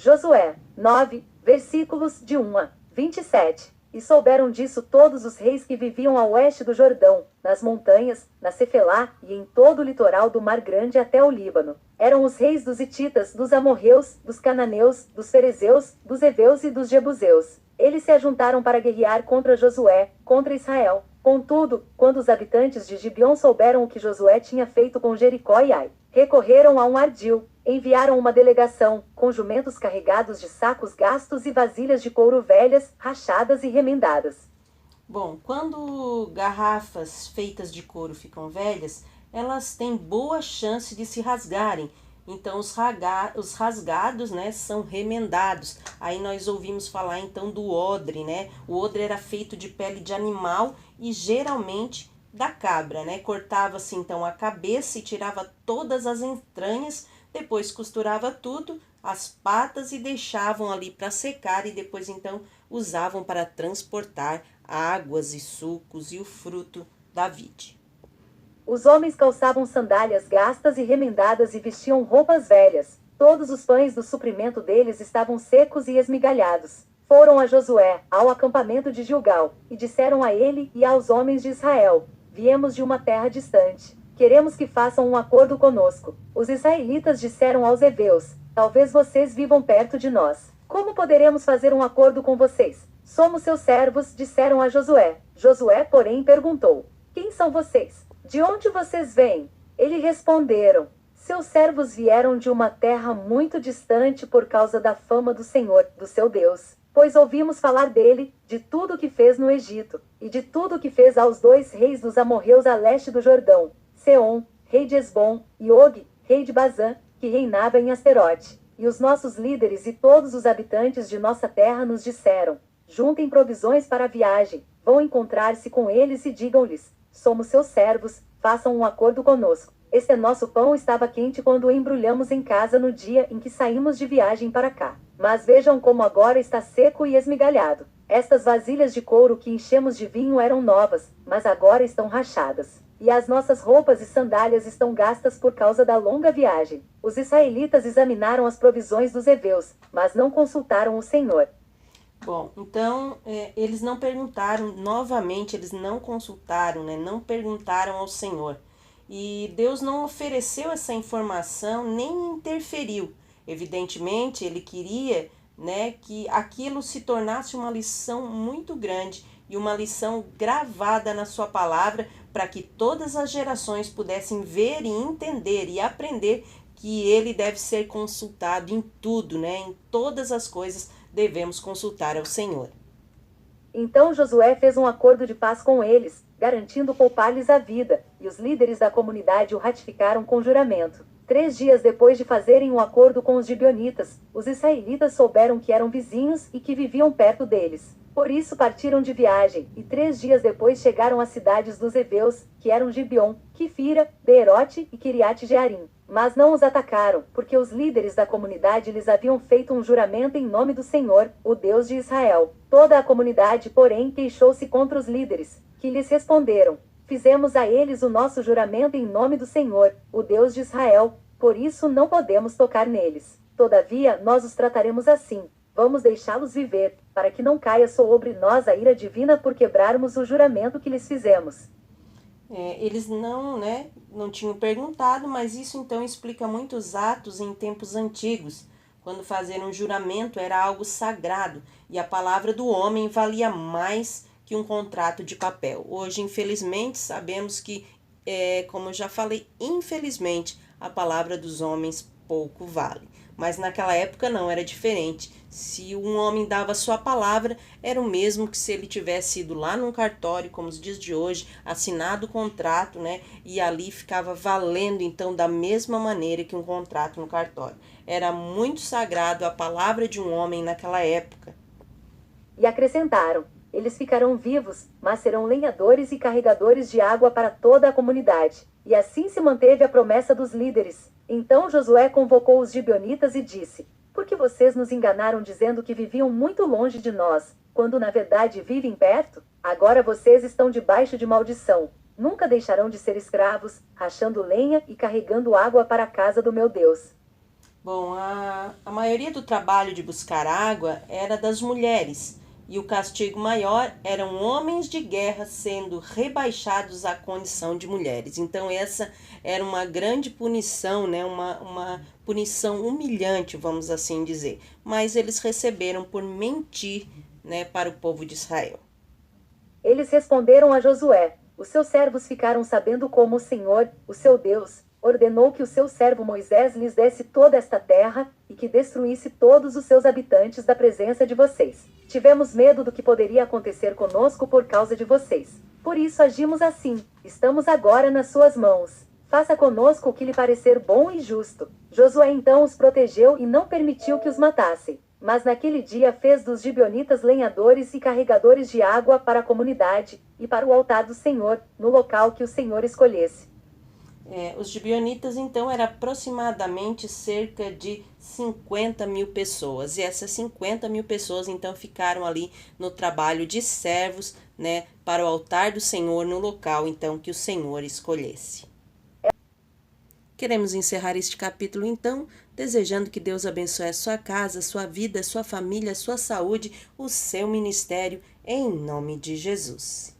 Josué 9, versículos de 1 a 27. E souberam disso todos os reis que viviam a oeste do Jordão, nas montanhas, na Cefelá e em todo o litoral do Mar Grande até o Líbano. Eram os reis dos hititas, dos amorreus, dos cananeus, dos ferezeus, dos heveus e dos jebuseus. Eles se ajuntaram para guerrear contra Josué, contra Israel. Contudo, quando os habitantes de Gibeon souberam o que Josué tinha feito com Jericó e Ai, recorreram a um ardil, enviaram uma delegação, com jumentos carregados de sacos gastos e vasilhas de couro velhas, rachadas e remendadas. Bom, quando garrafas feitas de couro ficam velhas, elas têm boa chance de se rasgarem. Então os rasgados, né, são remendados. Aí nós ouvimos falar então do odre, né? O odre era feito de pele de animal e geralmente da cabra, né? Cortava-se então a cabeça e tirava todas as entranhas, depois costurava tudo, as patas e deixavam ali para secar e depois então usavam para transportar águas e sucos e o fruto da vide. Os homens calçavam sandálias gastas e remendadas e vestiam roupas velhas. Todos os pães do suprimento deles estavam secos e esmigalhados. Foram a Josué, ao acampamento de Gilgal, e disseram a ele e aos homens de Israel: viemos de uma terra distante. Queremos que façam um acordo conosco. Os israelitas disseram aos heveus: talvez vocês vivam perto de nós. Como poderemos fazer um acordo com vocês? Somos seus servos, disseram a Josué. Josué, porém, perguntou: quem são vocês? De onde vocês vêm? Eles responderam: seus servos vieram de uma terra muito distante por causa da fama do Senhor, do seu Deus. Pois ouvimos falar dele, de tudo o que fez no Egito, e de tudo o que fez aos 2 reis dos amorreus a leste do Jordão, Seom, rei de Esbom, e Og, rei de Bazã, que reinava em Asterote. E os nossos líderes e todos os habitantes de nossa terra nos disseram: juntem provisões para a viagem, vão encontrar-se com eles e digam-lhes: somos seus servos, façam um acordo conosco. Este nosso pão estava quente quando o embrulhamos em casa no dia em que saímos de viagem para cá. Mas vejam como agora está seco e esmigalhado. Estas vasilhas de couro que enchemos de vinho eram novas, mas agora estão rachadas. E as nossas roupas e sandálias estão gastas por causa da longa viagem. Os israelitas examinaram as provisões dos heveus, mas não consultaram o Senhor. Bom, então eles não perguntaram novamente, eles não consultaram, né? Não perguntaram ao Senhor. E Deus não ofereceu essa informação nem interferiu. Evidentemente, ele queria, né, que aquilo se tornasse uma lição muito grande e uma lição gravada na sua palavra para que todas as gerações pudessem ver e entender e aprender que ele deve ser consultado em tudo, né? Em todas as coisas devemos consultar ao Senhor. Então Josué fez um acordo de paz com eles, garantindo poupar-lhes a vida, e os líderes da comunidade o ratificaram com juramento. 3 dias depois de fazerem um acordo com os gibeonitas, os israelitas souberam que eram vizinhos e que viviam perto deles. Por isso partiram de viagem, e 3 dias depois chegaram às cidades dos heveus, que eram Gibeon, Quifira, Beerote e Kiriat-Jearim. Mas não os atacaram, porque os líderes da comunidade lhes haviam feito um juramento em nome do Senhor, o Deus de Israel. Toda a comunidade, porém, queixou-se contra os líderes, que lhes responderam: fizemos a eles o nosso juramento em nome do Senhor, o Deus de Israel, por isso não podemos tocar neles. Todavia, nós os trataremos assim. Vamos deixá-los viver, para que não caia sobre nós a ira divina por quebrarmos o juramento que lhes fizemos. Eles não tinham perguntado, mas isso então explica muitos atos em tempos antigos, quando fazer um juramento era algo sagrado e a palavra do homem valia mais que um contrato de papel. Hoje, infelizmente, sabemos que, como eu já falei, infelizmente, a palavra dos homens pouco vale. Mas naquela época não, era diferente. Se um homem dava sua palavra, era o mesmo que se ele tivesse ido lá num cartório, como os dias de hoje, assinado o contrato, né? E ali ficava valendo, então, da mesma maneira que um contrato no cartório. Era muito sagrado a palavra de um homem naquela época. E acrescentaram: eles ficarão vivos, mas serão lenhadores e carregadores de água para toda a comunidade. E assim se manteve a promessa dos líderes. Então Josué convocou os gibeonitas e disse: por que vocês nos enganaram dizendo que viviam muito longe de nós, quando na verdade vivem perto? Agora vocês estão debaixo de maldição. Nunca deixarão de ser escravos, rachando lenha e carregando água para a casa do meu Deus. Bom, a maioria do trabalho de buscar água era das mulheres, e o castigo maior eram homens de guerra sendo rebaixados à condição de mulheres. Então, essa era uma grande punição, né? Uma punição humilhante, vamos assim dizer. Mas eles receberam por mentir, né, para o povo de Israel. Eles responderam a Josué: os seus servos ficaram sabendo como o Senhor, o seu Deus, ordenou que o seu servo Moisés lhes desse toda esta terra, e que destruísse todos os seus habitantes da presença de vocês. Tivemos medo do que poderia acontecer conosco por causa de vocês. Por isso agimos assim. Estamos agora nas suas mãos. Faça conosco o que lhe parecer bom e justo. Josué então os protegeu e não permitiu que os matassem. Mas naquele dia fez dos gibeonitas lenhadores e carregadores de água para a comunidade, e para o altar do Senhor, no local que o Senhor escolhesse. Os gibeonitas, então, eram aproximadamente cerca de 50 mil pessoas. E essas 50 mil pessoas, então, ficaram ali no trabalho de servos, né, para o altar do Senhor, no local, então, que o Senhor escolhesse. Queremos encerrar este capítulo, então, desejando que Deus abençoe a sua casa, a sua vida, a sua família, a sua saúde, o seu ministério, em nome de Jesus.